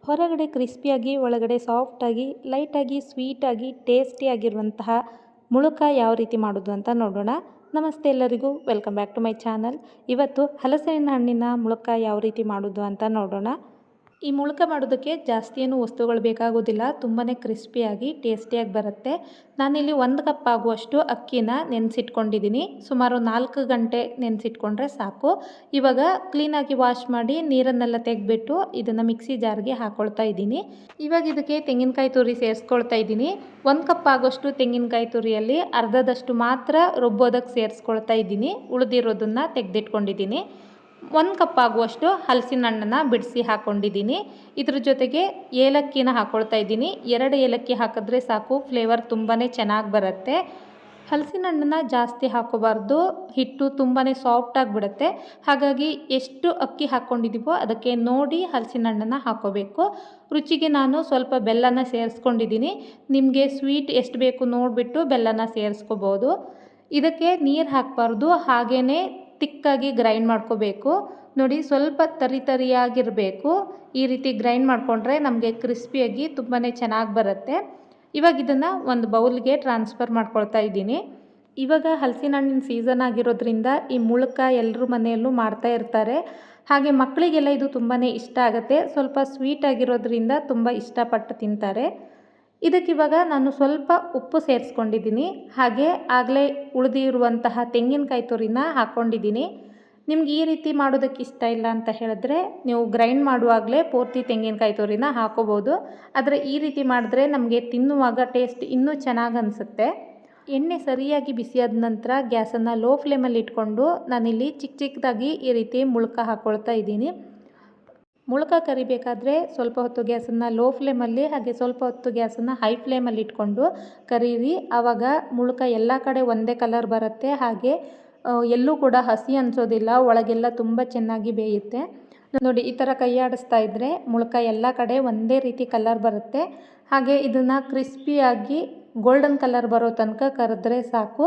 ಹೊರಗಡೆ ಕ್ರಿಸ್ಪಿಯಾಗಿ ಒಳಗಡೆ ಸಾಫ್ಟಾಗಿ ಲೈಟಾಗಿ ಸ್ವೀಟಾಗಿ ಟೇಸ್ಟಿಯಾಗಿರುವಂತಹ ಮುಳುಕ ಯಾವ ರೀತಿ ಮಾಡೋದು ಅಂತ ನೋಡೋಣ. ನಮಸ್ತೆ ಎಲ್ಲರಿಗೂ, welcome back to my channel. ಇವತ್ತು ಹಲಸಿನ ಹಣ್ಣಿನ ಮುಳುಕ ಯಾವ ರೀತಿ ಮಾಡೋದು ಅಂತ ನೋಡೋಣ. ಈ ಮುಳುಕ ಮಾಡೋದಕ್ಕೆ ಜಾಸ್ತಿ ಏನು ವಸ್ತುಗಳು ಬೇಕಾಗೋದಿಲ್ಲ, ತುಂಬಾ ಕ್ರಿಸ್ಪಿಯಾಗಿ ಟೇಸ್ಟಿಯಾಗಿ ಬರುತ್ತೆ. ನಾನಿಲ್ಲಿ 1 ಕಪ್ ಆಗುವಷ್ಟು ಅಕ್ಕಿನ ನೆನೆಸಿಟ್ಕೊಂಡಿದ್ದೀನಿ. ಸುಮಾರು 4 ಗಂಟೆ ನೆನೆಸಿಟ್ಕೊಂಡ್ರೆ ಸಾಕು. ಇವಾಗ ಕ್ಲೀನಾಗಿ ವಾಶ್ ಮಾಡಿ ನೀರನ್ನೆಲ್ಲ ತೆಗೆದ್ಬಿಟ್ಟು ಇದನ್ನು ಮಿಕ್ಸಿ ಜಾರ್ಗೆ ಹಾಕ್ಕೊಳ್ತಾ ಇದ್ದೀನಿ. ಇವಾಗ ಇದಕ್ಕೆ ತೆಂಗಿನಕಾಯಿ ತುರಿ ಸೇರಿಸ್ಕೊಳ್ತಾ ಇದ್ದೀನಿ. 1 ಕಪ್ ಆಗೋಷ್ಟು ತೆಂಗಿನಕಾಯಿ ತುರಿಯಲ್ಲಿ ಅರ್ಧದಷ್ಟು ಮಾತ್ರ ರುಬ್ಬೋದಕ್ಕೆ ಸೇರಿಸ್ಕೊಳ್ತಾ ಇದ್ದೀನಿ. ಉಳಿದಿರೋದನ್ನು ತೆಗೆದಿಟ್ಕೊಂಡಿದ್ದೀನಿ. 1 ಕಪ್ ಆಗುವಷ್ಟು ಹಲಸಿನ ಹಣ್ಣನ್ನು ಬಿಡಿಸಿ ಹಾಕ್ಕೊಂಡಿದ್ದೀನಿ. ಇದ್ರ ಜೊತೆಗೆ ಏಲಕ್ಕಿನ ಹಾಕ್ಕೊಳ್ತಾ ಇದ್ದೀನಿ. 2 ಏಲಕ್ಕಿ ಹಾಕಿದ್ರೆ ಸಾಕು, ಫ್ಲೇವರ್ ತುಂಬಾ ಚೆನ್ನಾಗಿ ಬರುತ್ತೆ. ಹಲಸಿನ ಹಣ್ಣನ್ನು ಜಾಸ್ತಿ ಹಾಕೋಬಾರ್ದು, ಹಿಟ್ಟು ತುಂಬಾ ಸಾಫ್ಟಾಗಿ ಬಿಡುತ್ತೆ. ಹಾಗಾಗಿ ಎಷ್ಟು ಅಕ್ಕಿ ಹಾಕ್ಕೊಂಡಿದ್ದೀವೋ ಅದಕ್ಕೆ ನೋಡಿ ಹಲಸಿನ ಹಣ್ಣನ್ನು ಹಾಕೋಬೇಕು. ರುಚಿಗೆ ನಾನು ಸ್ವಲ್ಪ ಬೆಲ್ಲನ ಸೇರಿಸ್ಕೊಂಡಿದ್ದೀನಿ. ನಿಮಗೆ ಸ್ವೀಟ್ ಎಷ್ಟು ಬೇಕು ನೋಡಿಬಿಟ್ಟು ಬೆಲ್ಲನ ಸೇರಿಸ್ಕೋಬೋದು. ಇದಕ್ಕೆ ನೀರು ಹಾಕಬಾರ್ದು, ಹಾಗೇ ತಿಕ್ಕಾಗಿ ಗ್ರೈಂಡ್ ಮಾಡ್ಕೋಬೇಕು. ನೋಡಿ, ಸ್ವಲ್ಪ ತರಿಯಾಗಿರಬೇಕು. ಈ ರೀತಿ ಗ್ರೈಂಡ್ ಮಾಡಿಕೊಂಡ್ರೆ ನಮಗೆ ಕ್ರಿಸ್ಪಿಯಾಗಿ ತುಂಬಾ ಚೆನ್ನಾಗಿ ಬರುತ್ತೆ. ಇವಾಗ ಇದನ್ನು ಒಂದು ಬೌಲ್ಗೆ ಟ್ರಾನ್ಸ್ಫರ್ ಮಾಡ್ಕೊಳ್ತಾ ಇದ್ದೀನಿ. ಇವಾಗ ಹಲಸಿನ ಹಣ್ಣಿನ ಸೀಸನ್ ಆಗಿರೋದ್ರಿಂದ ಈ ಮುಳುಕ ಎಲ್ಲರ ಮನೆಯಲ್ಲೂ ಮಾಡ್ತಾ ಇರ್ತಾರೆ. ಹಾಗೆ ಮಕ್ಕಳಿಗೆಲ್ಲ ಇದು ತುಂಬಾ ಇಷ್ಟ ಆಗುತ್ತೆ. ಸ್ವಲ್ಪ ಸ್ವೀಟ್ ಆಗಿರೋದ್ರಿಂದ ತುಂಬ ಇಷ್ಟಪಟ್ಟು ತಿಂತಾರೆ. ಇದಕ್ಕಿವಾಗ ನಾನು ಸ್ವಲ್ಪ ಉಪ್ಪು ಸೇರಿಸ್ಕೊಂಡಿದ್ದೀನಿ. ಹಾಗೆ ಆಗಲೇ ಉಳಿದಿರುವಂತಹ ತೆಂಗಿನಕಾಯಿ ತುರಿನ ಹಾಕ್ಕೊಂಡಿದ್ದೀನಿ. ನಿಮ್ಗೆ ಈ ರೀತಿ ಮಾಡೋದಕ್ಕೆ ಇಷ್ಟ ಇಲ್ಲ ಅಂತ ಹೇಳಿದ್ರೆ ನೀವು ಗ್ರೈಂಡ್ ಮಾಡುವಾಗಲೇ ಪೂರ್ತಿ ತೆಂಗಿನಕಾಯಿ ತುರಿನ ಹಾಕೋಬೋದು. ಆದರೆ ಈ ರೀತಿ ಮಾಡಿದ್ರೆ ನಮಗೆ ತಿನ್ನುವಾಗ ಟೇಸ್ಟ್ ಇನ್ನೂ ಚೆನ್ನಾಗಿ ಅನಿಸುತ್ತೆ. ಎಣ್ಣೆ ಸರಿಯಾಗಿ ಬಿಸಿಯಾದ ನಂತರ ಗ್ಯಾಸನ್ನು ಲೋ ಫ್ಲೇಮಲ್ಲಿ ಇಟ್ಕೊಂಡು ನಾನಿಲ್ಲಿ ಚಿಕ್ಕ ಚಿಕ್ಕದಾಗಿ ಈ ರೀತಿ ಮುಳುಕ ಹಾಕ್ಕೊಳ್ತಾ ಇದ್ದೀನಿ. ಮುಳುಕ ಕರಿಬೇಕಾದ್ರೆ ಸ್ವಲ್ಪ ಹೊತ್ತು ಗ್ಯಾಸನ್ನು ಲೋ ಫ್ಲೇಮಲ್ಲಿ ಹಾಗೆ ಸ್ವಲ್ಪ ಹೊತ್ತು ಗ್ಯಾಸನ್ನು ಹೈ ಫ್ಲೇಮಲ್ಲಿ ಇಟ್ಕೊಂಡು ಕರೀರಿ. ಆವಾಗ ಮುಳುಕ ಎಲ್ಲ ಕಡೆ ಒಂದೇ ಕಲರ್ ಬರುತ್ತೆ. ಹಾಗೆ ಎಲ್ಲೂ ಕೂಡ ಹಸಿ ಅನಿಸೋದಿಲ್ಲ, ಒಳಗೆಲ್ಲ ತುಂಬ ಚೆನ್ನಾಗಿ ಬೇಯುತ್ತೆ. ನೋಡಿ, ಈ ಥರ ಕೈ ಆಡಿಸ್ತಾ ಇದ್ದರೆ ಮುಳುಕ ಎಲ್ಲ ಕಡೆ ಒಂದೇ ರೀತಿ ಕಲರ್ ಬರುತ್ತೆ. ಹಾಗೆ ಇದನ್ನು ಕ್ರಿಸ್ಪಿಯಾಗಿ ಗೋಲ್ಡನ್ ಕಲರ್ ಬರೋ ತನಕ ಕರೆದ್ರೆ ಸಾಕು.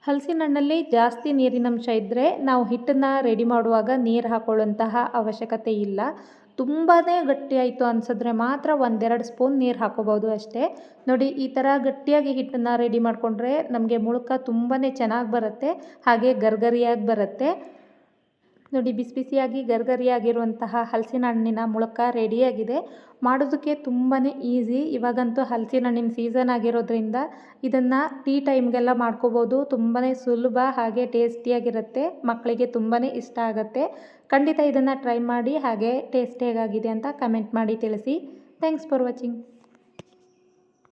ಹಲಸಿನ ಹಣ್ಣಲ್ಲಿ ಜಾಸ್ತಿ ನೀರಿನಂಶ ಇದ್ದರೆ ನಾವು ಹಿಟ್ಟನ್ನು ರೆಡಿ ಮಾಡುವಾಗ ನೀರು ಹಾಕೊಳ್ಳುವಂತಹ ಅವಶ್ಯಕತೆ ಇಲ್ಲ. ತುಂಬಾ ಗಟ್ಟಿಯಾಯಿತು ಅನಿಸಿದ್ರೆ ಮಾತ್ರ 1-2 ಸ್ಪೂನ್ ನೀರು ಹಾಕೋಬೋದು ಅಷ್ಟೇ. ನೋಡಿ, ಈ ಥರ ಗಟ್ಟಿಯಾಗಿ ಹಿಟ್ಟನ್ನು ರೆಡಿ ಮಾಡಿಕೊಂಡ್ರೆ ನಮಗೆ ಮುಳುಕ ತುಂಬಾ ಚೆನ್ನಾಗಿ ಬರುತ್ತೆ. ಹಾಗೆ ಗರ್ಗರಿಯಾಗಿ ಬರುತ್ತೆ. ನೋಡಿ, ಬಿಸಿ ಬಿಸಿಯಾಗಿ ಗರ್ಗರಿಯಾಗಿರುವಂತಹ ಹಲಸಿನ ಹಣ್ಣಿನ ಮುಳುಕ ರೆಡಿಯಾಗಿದೆ. ಮಾಡೋದಕ್ಕೆ ತುಂಬಾ ಈಸಿ. ಇವಾಗಂತೂ ಹಲಸಿನ ಹಣ್ಣಿನ ಸೀಸನ್ ಆಗಿರೋದ್ರಿಂದ ಇದನ್ನು ಟೀ ಟೈಮ್ಗೆಲ್ಲ ಮಾಡ್ಕೋಬೋದು. ತುಂಬಾ ಸುಲಭ, ಹಾಗೆ ಟೇಸ್ಟಿಯಾಗಿರುತ್ತೆ. ಮಕ್ಕಳಿಗೆ ತುಂಬಾ ಇಷ್ಟ ಆಗುತ್ತೆ. ಖಂಡಿತ ಇದನ್ನು ಟ್ರೈ ಮಾಡಿ. ಹಾಗೆ ಟೇಸ್ಟ್ ಹೇಗಾಗಿದೆ ಅಂತ ಕಮೆಂಟ್ ಮಾಡಿ ತಿಳಿಸಿ. Thanks for watching.